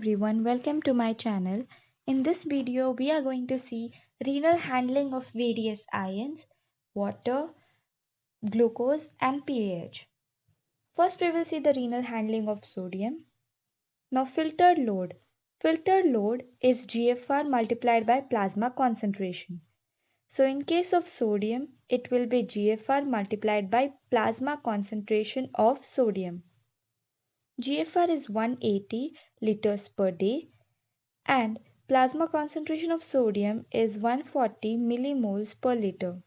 everyone, welcome to my channel. In this video, we are going to see renal handling of various ions, water, glucose and PAH. First, we will see the renal handling of sodium. Now, filtered load. Filtered load is GFR multiplied by plasma concentration. So, in case of sodium, it will be GFR multiplied by plasma concentration of sodium. GFR is 180 liters per day and plasma concentration of sodium is 140 millimoles per liter.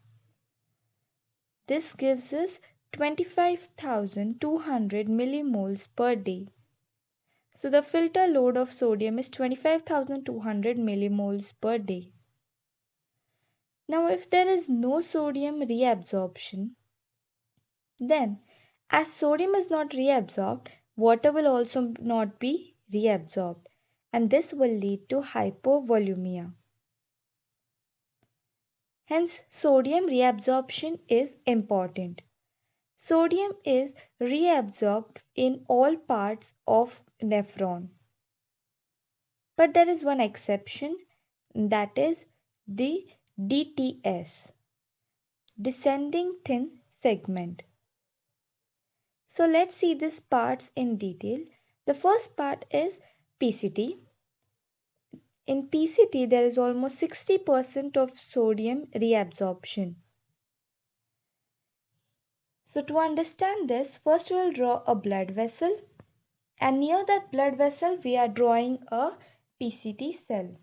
This gives us 25,200 millimoles per day. So the filter load of sodium is 25,200 millimoles per day. Now if there is no sodium reabsorption, then as sodium is not reabsorbed, water will also not be reabsorbed, and this will lead to hypovolemia. Hence, sodium reabsorption is important. Sodium is reabsorbed in all parts of nephron. But there is one exception, that is the DTS, descending thin segment. So let's see these parts in detail. The first part is PCT. In PCT, there is almost 60% of sodium reabsorption. So to understand this, first we will draw a blood vessel, and near that blood vessel we are drawing a PCT cell.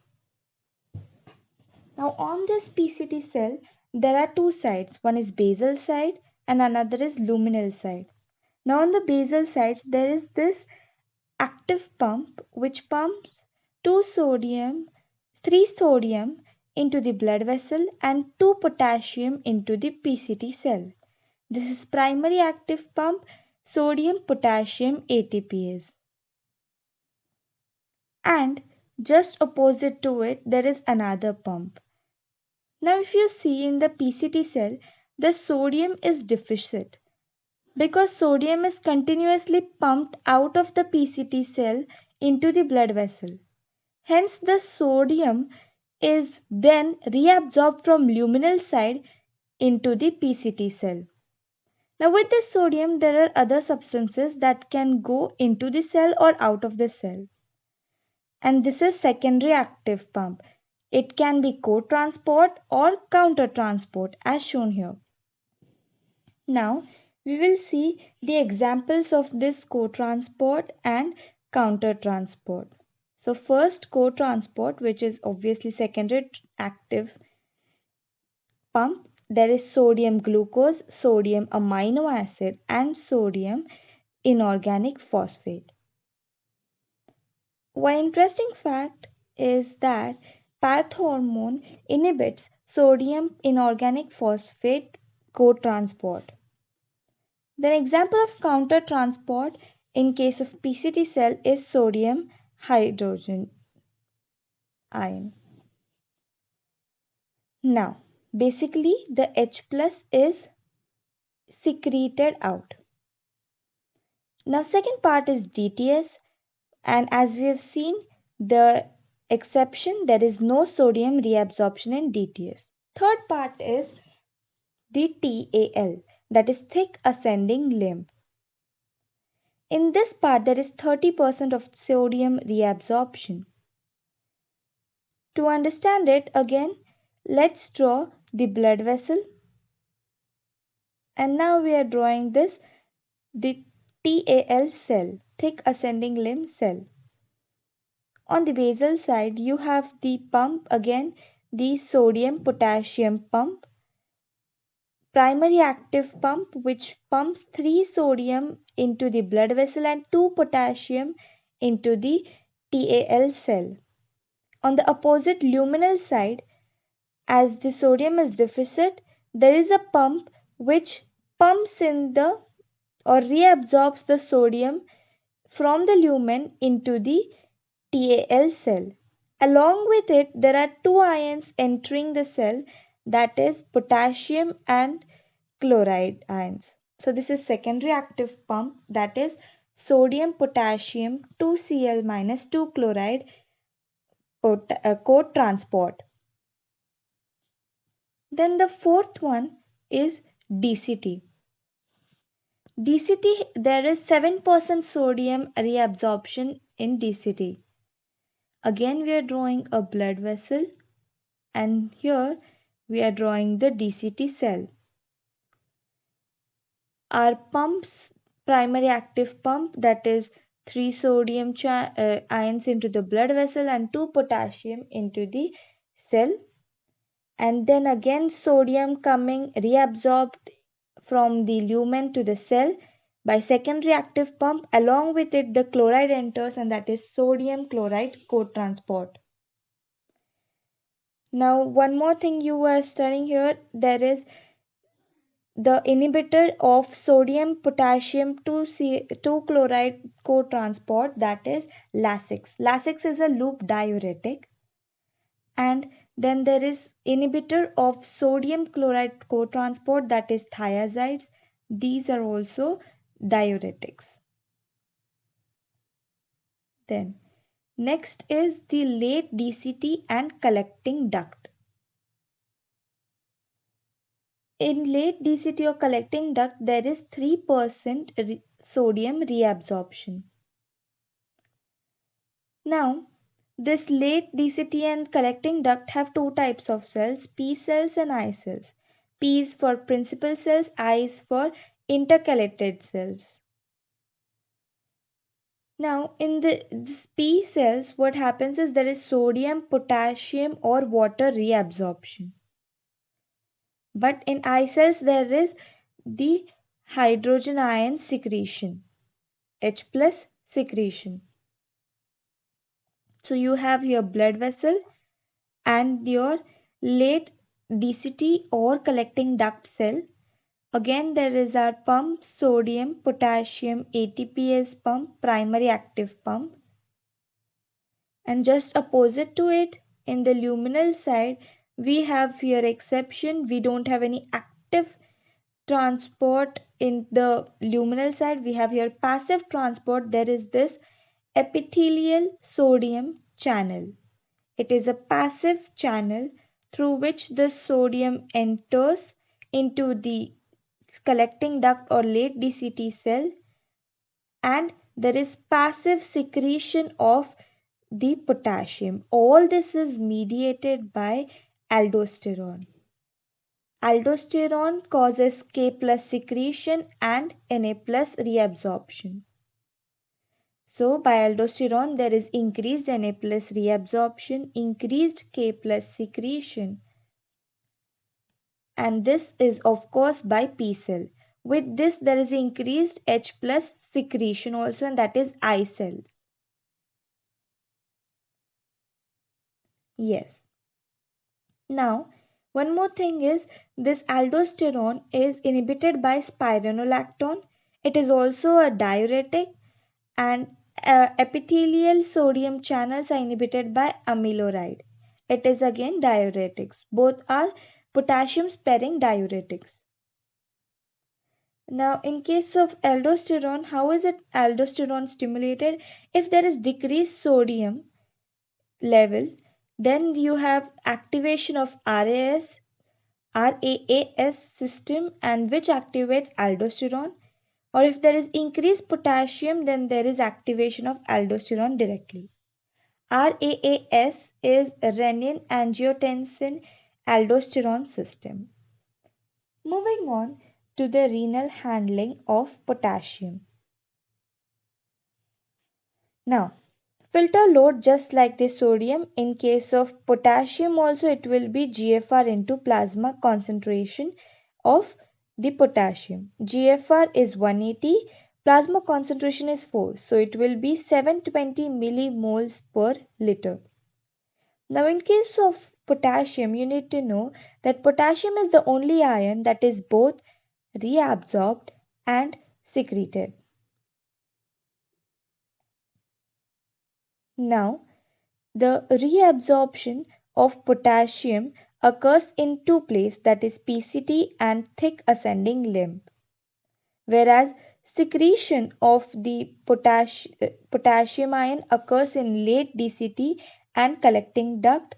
Now on this PCT cell there are two sides, one is basal side and another is luminal side. Now on the basal side there is this active pump which pumps 3 sodium into the blood vessel and 2 potassium into the PCT cell. This is primary active pump, sodium potassium ATPase. And just opposite to it there is another pump. Now if you see in the PCT cell, the sodium is deficient because sodium is continuously pumped out of the PCT cell into the blood vessel. Hence the sodium is then reabsorbed from luminal side into the PCT cell. Now with this sodium there are other substances that can go into the cell or out of the cell. And this is secondary active pump. It can be co-transport or counter-transport as shown here. Now we will see the examples of this co-transport and counter-transport. So first co-transport, which is obviously secondary active pump, there is sodium glucose, sodium amino acid and sodium inorganic phosphate. One interesting fact is that parathormone inhibits sodium inorganic phosphate co-transport. The example of counter-transport in case of PCT cell is sodium hydrogen ion. Now, basically the H plus is secreted out. Now, second part is DTS, and as we have seen, the exception, there is no sodium reabsorption in DTS. Third part is the TAL, that is thick ascending limb. In this part, there is 30% of sodium reabsorption. To understand it, again, let's draw the blood vessel. And now we are drawing this, the TAL cell, thick ascending limb cell. On the basal side, you have the pump, again, the sodium potassium pump. Primary active pump which pumps 3 sodium into the blood vessel and 2 potassium into the TAL cell. On the opposite luminal side, as the sodium is deficient, there is a pump which pumps in the or reabsorbs the sodium from the lumen into the TAL cell. Along with it, there are 2 ions entering the cell, that is potassium and chloride ions. So this is secondary active pump, that is sodium potassium 2Cl minus 2 chloride co-transport. Then the fourth one is DCT. DCT, there is 7% sodium reabsorption in DCT. Again we are drawing a blood vessel and here we are drawing the DCT cell. Our pumps, primary active pump, that is 3 sodium ions into the blood vessel and 2 potassium into the cell, and then again sodium coming reabsorbed from the lumen to the cell by secondary active pump. Along with it the chloride enters, and that is sodium chloride co-transport. Now one more thing you are studying here, there is the inhibitor of sodium potassium 2 chloride co-transport, that is Lasix. Lasix is a loop diuretic. And then there is inhibitor of sodium chloride co-transport, that is thiazides. These are also diuretics. Then next is the late DCT and collecting duct. In late DCT or collecting duct, there is 3% sodium reabsorption. Now, this late DCT and collecting duct have two types of cells, P cells and I cells. P is for principal cells, I is for intercalated cells. Now, in this P cells, what happens is there is sodium, potassium or water reabsorption. But in I cells, there is the hydrogen ion secretion, H plus secretion. So you have your blood vessel and your late DCT or collecting duct cell. Again there is our pump, sodium, potassium, ATPase pump, primary active pump. And just opposite to it, in the luminal side, we have here exception. We don't have any active transport in the luminal side. We have here passive transport. There is this epithelial sodium channel. It is a passive channel through which the sodium enters into the collecting duct or late DCT cell, and there is passive secretion of the potassium. All this is mediated by aldosterone. Aldosterone causes K plus secretion and Na plus reabsorption. So by aldosterone there is increased Na plus reabsorption, increased K plus secretion, and this is of course by P cell. With this there is increased H plus secretion also, and that is I cells. Yes. Now one more thing is this aldosterone is inhibited by spironolactone. It is also a diuretic, and epithelial sodium channels are inhibited by amiloride. It is again diuretics. Both are potassium sparing diuretics. Now in case of aldosterone, how is it aldosterone stimulated? If there is decreased sodium level, then you have activation of RAAS system, and which activates aldosterone. Or if there is increased potassium, then there is activation of aldosterone directly. RAAS is renin angiotensin aldosterone system. Moving on to the renal handling of potassium. Now, filter load just like the sodium. In case of potassium also, it will be GFR into plasma concentration of the potassium. GFR is 180, plasma concentration is 4, so it will be 720 millimoles per liter. Now in case of potassium, you need to know that potassium is the only ion that is both reabsorbed and secreted. Now, the reabsorption of potassium occurs in two places, that is PCT and thick ascending limb, whereas Secretion of the potassium ion occurs in late DCT and collecting duct.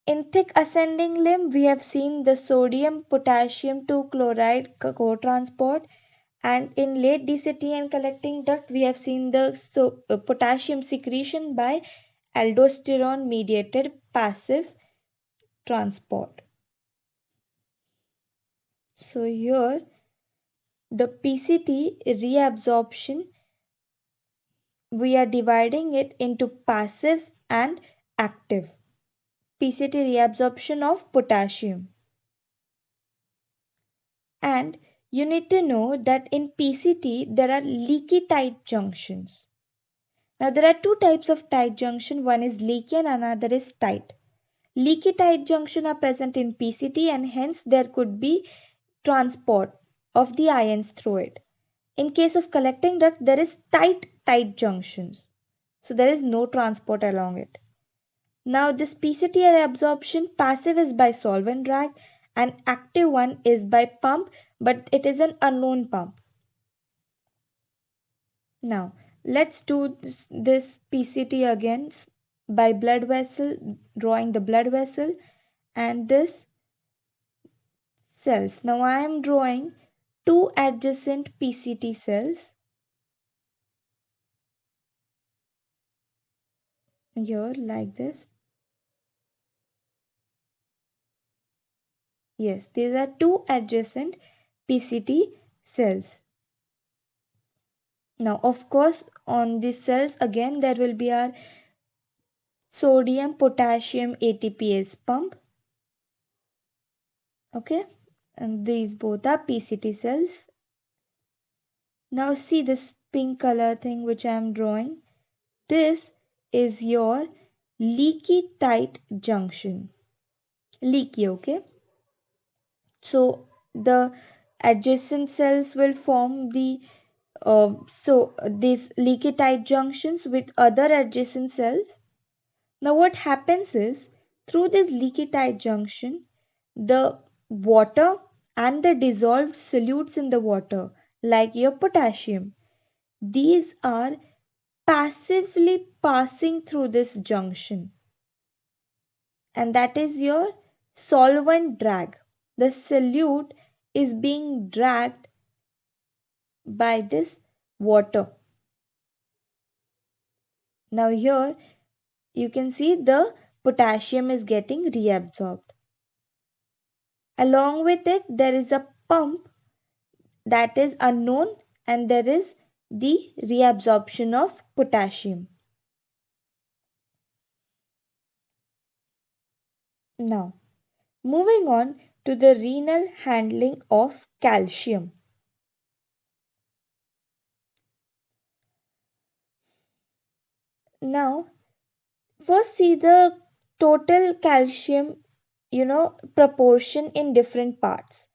In thick ascending limb, we have seen the sodium potassium to chloride co-transport, and in late DCT and collecting duct, we have seen the potassium secretion by aldosterone mediated passive transport. So here the PCT reabsorption, we are dividing it into passive and active. PCT reabsorption of potassium. And you need to know that in PCT there are leaky tight junctions. Now there are two types of tight junction. One is leaky and another is tight. Leaky tight junction are present in PCT and hence there could be transport of the ions through it. In case of collecting duct, there is tight junctions. So there is no transport along it. Now this PCT absorption, passive is by solvent drag and active one is by pump, but it is an unknown pump. Now let's do this PCT again by blood vessel, drawing the blood vessel and this cells. Now I am drawing two adjacent PCT cells here like this. Yes, these are two adjacent PCT cells. Now, of course, on these cells again there will be our sodium potassium ATPase pump. Okay, and these both are PCT cells. Now see this pink color thing which I am drawing. This is your leaky tight junction. Leaky, okay? So the adjacent cells will form the these leaky tight junctions with other adjacent cells. Now what happens is, through this leaky tight junction, the water and the dissolved solutes in the water, like your potassium, these are passively passing through this junction, and that is your solvent drag. The solute is being dragged by this water. Now here you can see the potassium is getting reabsorbed. Along with it there is a pump that is unknown, and there is the reabsorption of potassium. Now moving on to the renal handling of calcium. Now first see the total calcium proportion in different parts.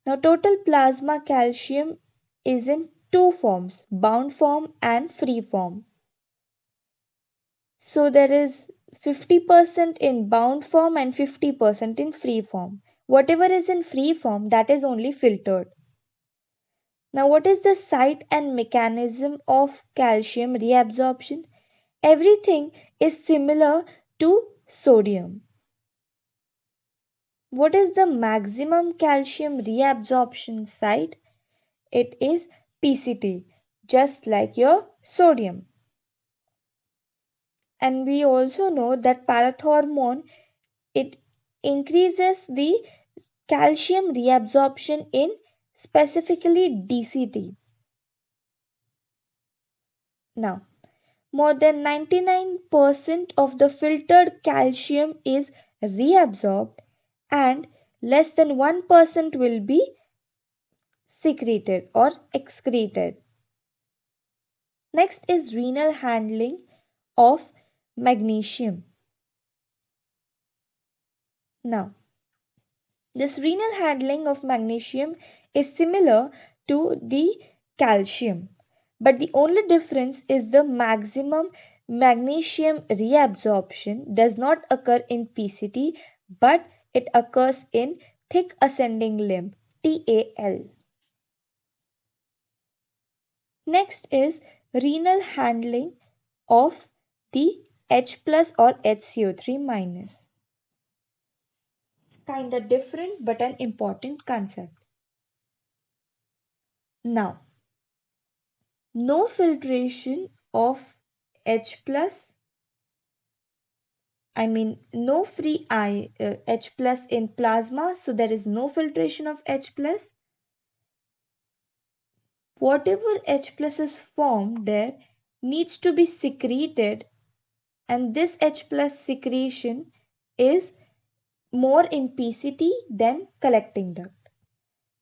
Now total plasma calcium is in two forms, bound form and free form. So there is 50% in bound form and 50% in free form. Whatever is in free form, that is only filtered. Now what is the site and mechanism of calcium reabsorption? Everything is similar to sodium. What is the maximum calcium reabsorption site? It is PCT, just like your sodium. And we also know that parathormone, it increases the calcium reabsorption in specifically DCT. Now, more than 99% of the filtered calcium is reabsorbed and less than 1% will be secreted or excreted. Next is renal handling of magnesium. Now, this renal handling of magnesium is similar to the calcium, but the only difference is the maximum magnesium reabsorption does not occur in PCT, but it occurs in thick ascending limb, TAL. Next is renal handling of the H plus or HCO3 minus. Kinda different but an important concept. Now, no filtration of H plus, no free H plus in plasma, so there is no filtration of H plus. Whatever H plus is formed there needs to be secreted, and this H plus secretion is more in PCT than collecting duct.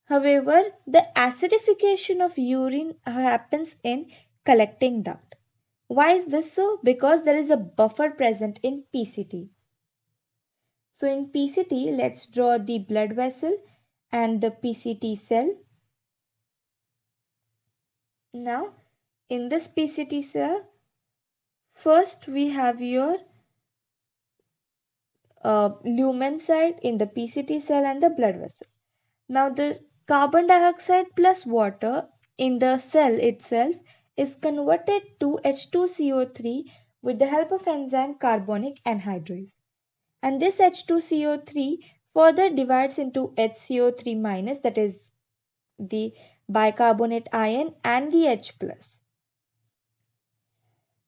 However, the acidification of urine happens in collecting duct. Why is this so? Because there is a buffer present in PCT. So in PCT, let's draw the blood vessel and the PCT cell. Now, in this PCT cell, first we have your lumen side in the PCT cell and the blood vessel. Now the carbon dioxide plus water in the cell itself is converted to H2CO3 with the help of enzyme carbonic anhydrase. And this H2CO3 further divides into HCO3 minus, that is the bicarbonate ion, and the H plus.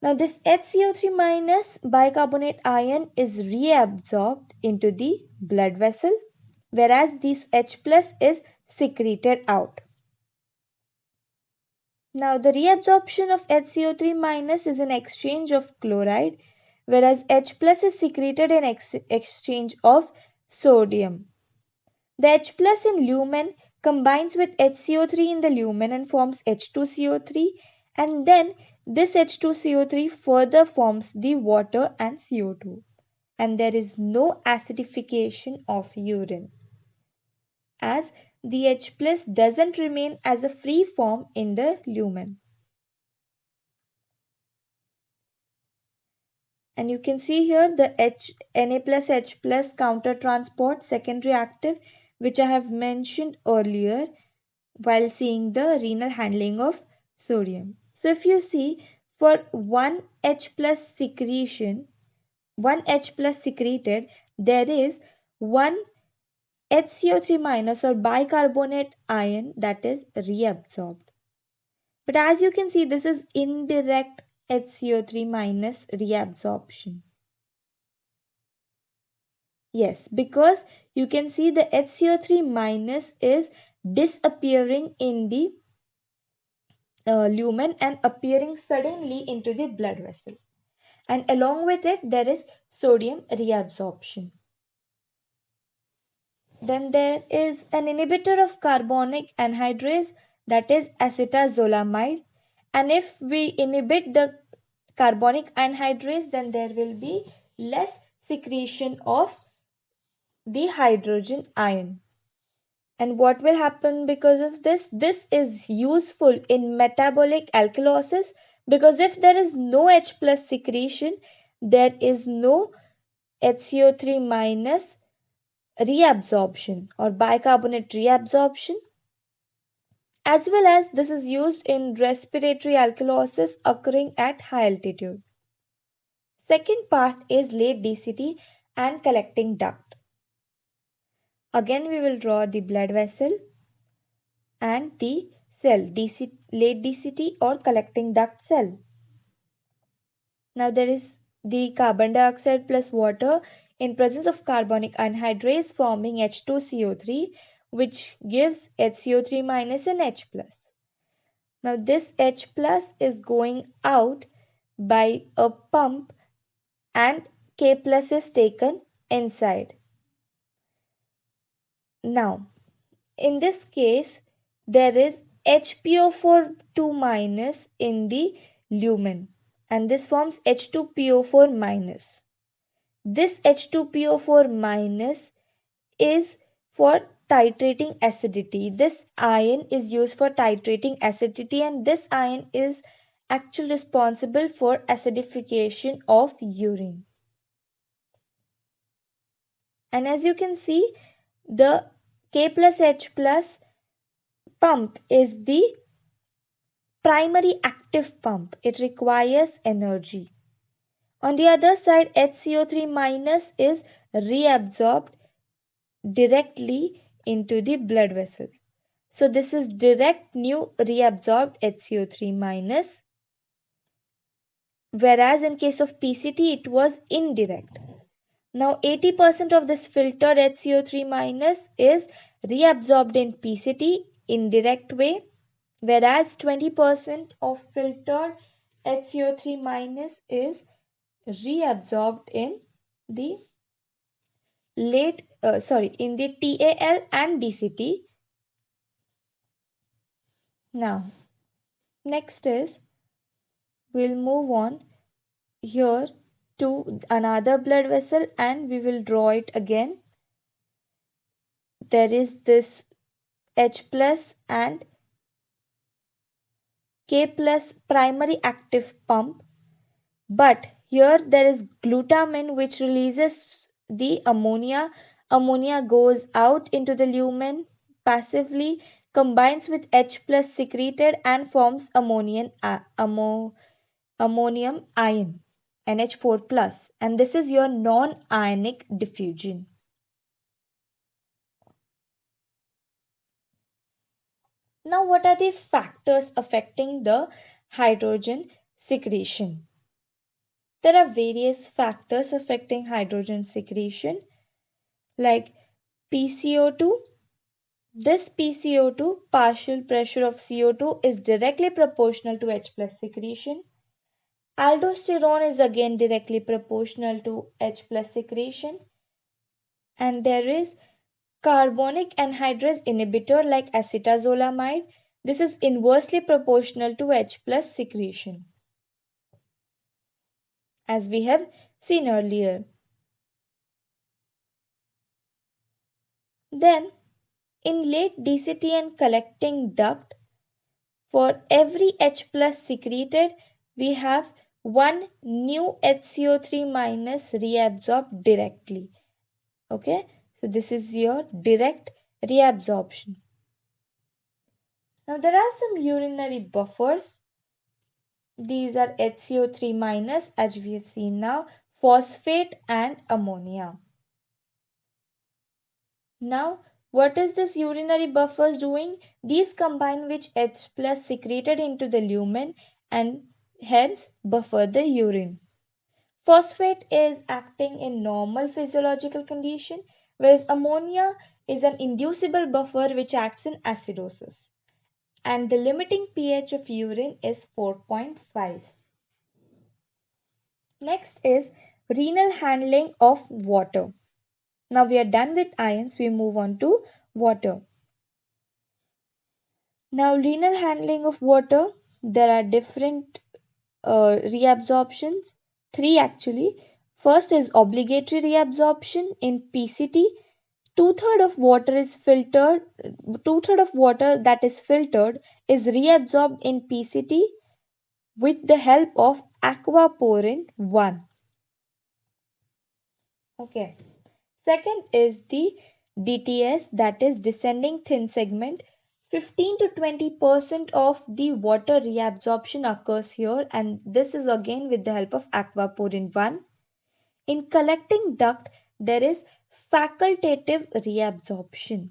Now this HCO3 minus bicarbonate ion is reabsorbed into the blood vessel, whereas this H plus is secreted out. Now the reabsorption of HCO3 minus is an exchange of chloride, whereas H plus is secreted in exchange of sodium. The H plus in lumen combines with HCO3 in the lumen and forms H2CO3, and then this H2CO3 further forms the water and CO2, and there is no acidification of urine, as the H plus doesn't remain as a free form in the lumen. And you can see here the Na plus H plus counter transport secondary active, which I have mentioned earlier while seeing the renal handling of sodium. So if you see, for one H plus secretion, one H plus secreted, there is one HCO3 minus or bicarbonate ion that is reabsorbed. But as you can see, this is indirect HCO3 minus reabsorption. Yes, because you can see the HCO3 minus is disappearing in the lumen and appearing suddenly into the blood vessel. And along with it, there is sodium reabsorption. Then there is an inhibitor of carbonic anhydrase, that is acetazolamide. And if we inhibit the carbonic anhydrase, then there will be less secretion of the hydrogen ion. And what will happen because of this? This is useful in metabolic alkalosis, because if there is no H plus secretion, there is no HCO3 minus reabsorption or bicarbonate reabsorption, as well as this is used in respiratory alkalosis occurring at high altitude. Second part is late DCT and collecting duct. Again we will draw the blood vessel and the cell, late DCT or collecting duct cell. Now there is the carbon dioxide plus water in presence of carbonic anhydrase forming H2CO3, which gives HCO3 minus and H plus. Now this H plus is going out by a pump and K plus is taken inside. Now in this case, there is HPO4 2 minus in the lumen, and this forms H2PO4 minus. This H2PO4 minus is for titrating acidity. This ion is used for titrating acidity, and this ion is actually responsible for acidification of urine. And as you can see, the K plus H plus pump is the primary active pump. It requires energy. On the other side, HCO3 minus is reabsorbed directly into the blood vessels. So this is direct new reabsorbed HCO3 minus, whereas in case of PCT it was indirect. Now 80% of this filtered HCO3 minus is reabsorbed in PCT indirect way, whereas 20% of filtered HCO3 minus is reabsorbed in the in the TAL and DCT. Now next is we'll move on here to another blood vessel and we will draw it again. There is this H plus and K plus primary active pump, but here there is glutamine which releases the ammonia. Ammonia goes out into the lumen passively, combines with H plus secreted and forms ammonium ion, NH4 plus, and this is your non-ionic diffusion. Now, what are the factors affecting the hydrogen secretion? There are various factors affecting hydrogen secretion like PCO2. This PCO2, partial pressure of CO2, is directly proportional to H plus secretion. Aldosterone is again directly proportional to H plus secretion. And there is carbonic anhydrase inhibitor like acetazolamide. This is inversely proportional to H plus secretion, as we have seen earlier. Then, in late DCT and collecting duct, for every H plus secreted, we have one new HCO3 minus reabsorbed directly. Okay, so this is your direct reabsorption. Now there are some urinary buffers. These are HCO3 minus, as we have seen now, phosphate and ammonia. Now, what is this urinary buffers doing? These combine with H plus secreted into the lumen and hence buffer the urine. Phosphate is acting in normal physiological condition, whereas ammonia is an inducible buffer which acts in acidosis. And the limiting pH of urine is 4.5. Next is renal handling of water. Now we are done with ions, we move on to water. Now renal handling of water, there are different reabsorptions, three actually. First is obligatory reabsorption in PCT. Two-thirds of water is filtered, two-thirds of water that is filtered is reabsorbed in PCT with the help of aquaporin 1. Okay. Second is the DTS, that is descending thin segment. 15 to 20% of the water reabsorption occurs here, and this is again with the help of aquaporin 1. In collecting duct, there is facultative reabsorption.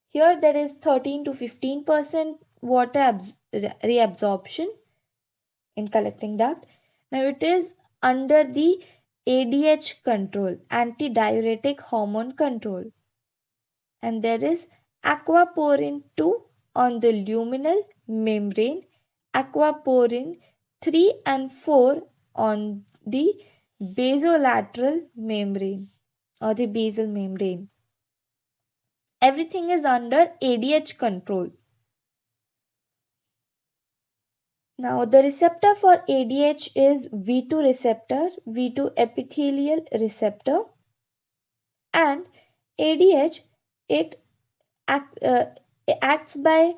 Here there is 13 to 15% water reabsorption in collecting duct. Now it is under the ADH control, antidiuretic hormone control. And there is aquaporin 2 on the luminal membrane, aquaporin 3 and 4 on the basolateral membrane or the basal membrane. Everything is under ADH control. Now the receptor for ADH is V2 receptor, V2 epithelial receptor, and ADH acts by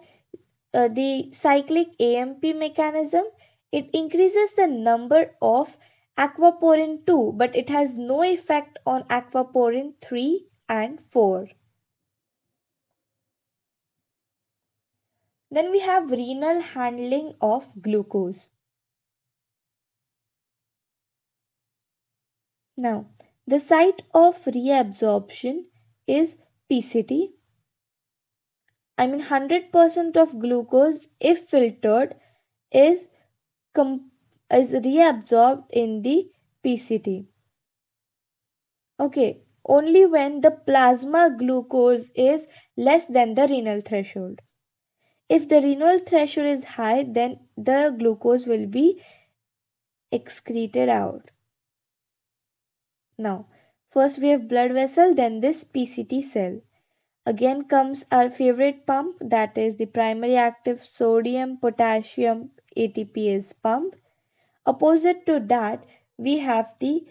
the cyclic AMP mechanism. It increases the number of aquaporin 2, but it has no effect on aquaporin 3 and 4. Then we have renal handling of glucose. Now, the site of reabsorption is PCT. 100% of glucose, if filtered, is is reabsorbed in the PCT. Okay, only when the plasma glucose is less than the renal threshold. If the renal threshold is high, then the glucose will be excreted out. Now, first we have blood vessel, then this PCT cell. Again comes our favorite pump, that is the primary active sodium potassium ATPase pump. Opposite to that, we have the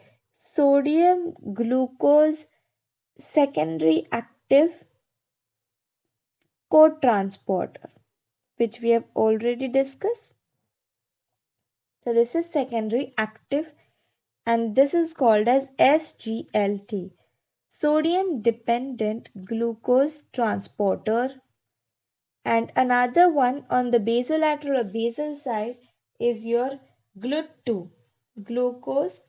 sodium glucose secondary active co-transporter, which we have already discussed. So this is secondary active, and this is called as SGLT, sodium dependent glucose transporter. And another one on the basolateral or basal side is your GLUT2, glucose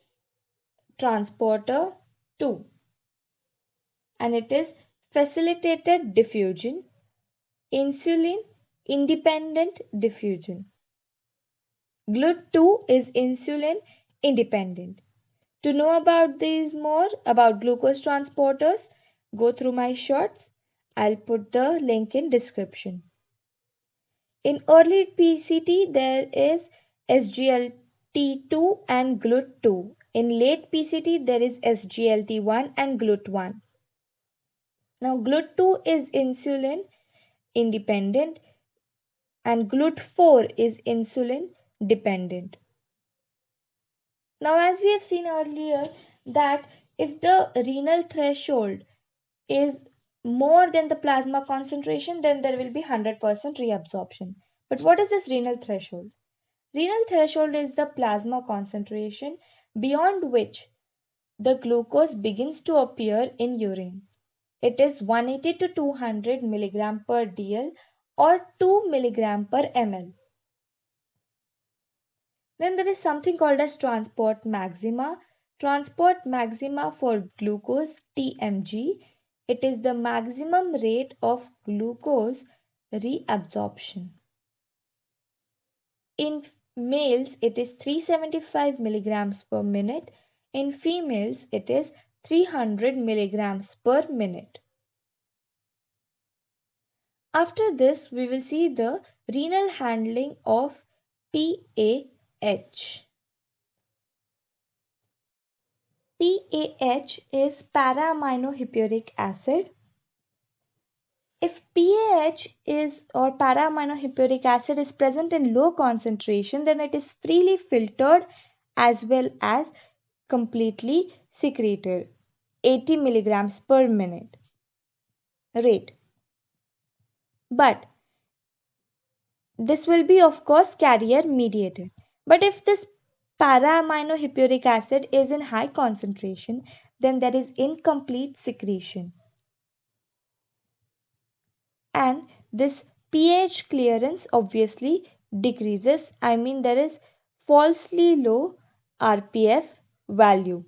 transporter 2, and it is facilitated diffusion, insulin independent diffusion. GLUT2 is insulin independent. To know about these more about glucose transporters, go through my shorts. I'll put the link in description. In early PCT, there is SGLT2 and GLUT2. In late PCT, there is SGLT1 and GLUT1. Now, GLUT2 is insulin independent and GLUT4 is insulin dependent. Now, as we have seen earlier, that if the renal threshold is more than the plasma concentration, then there will be 100% reabsorption. But what is this renal threshold? Renal threshold is the plasma concentration beyond which the glucose begins to appear in urine. It is 180 to 200 milligram per dl or 2 milligram per ml. Then there is something called as transport maxima. Transport maxima for glucose TMG. It is the maximum rate of glucose reabsorption. In males, it is 375 milligrams per minute. In females, it is 300 milligrams per minute. After this, we will see the renal handling of PAH. PAH is para-aminohippuric acid. If PAH is or para-aminohippuric acid is present in low concentration, then it is freely filtered as well as completely secreted. 80 milligrams per minute rate. But this will be of course carrier mediated. But if this para-aminohippuric acid is in high concentration, then there is incomplete secretion. And this pH clearance obviously decreases. There is falsely low RPF value.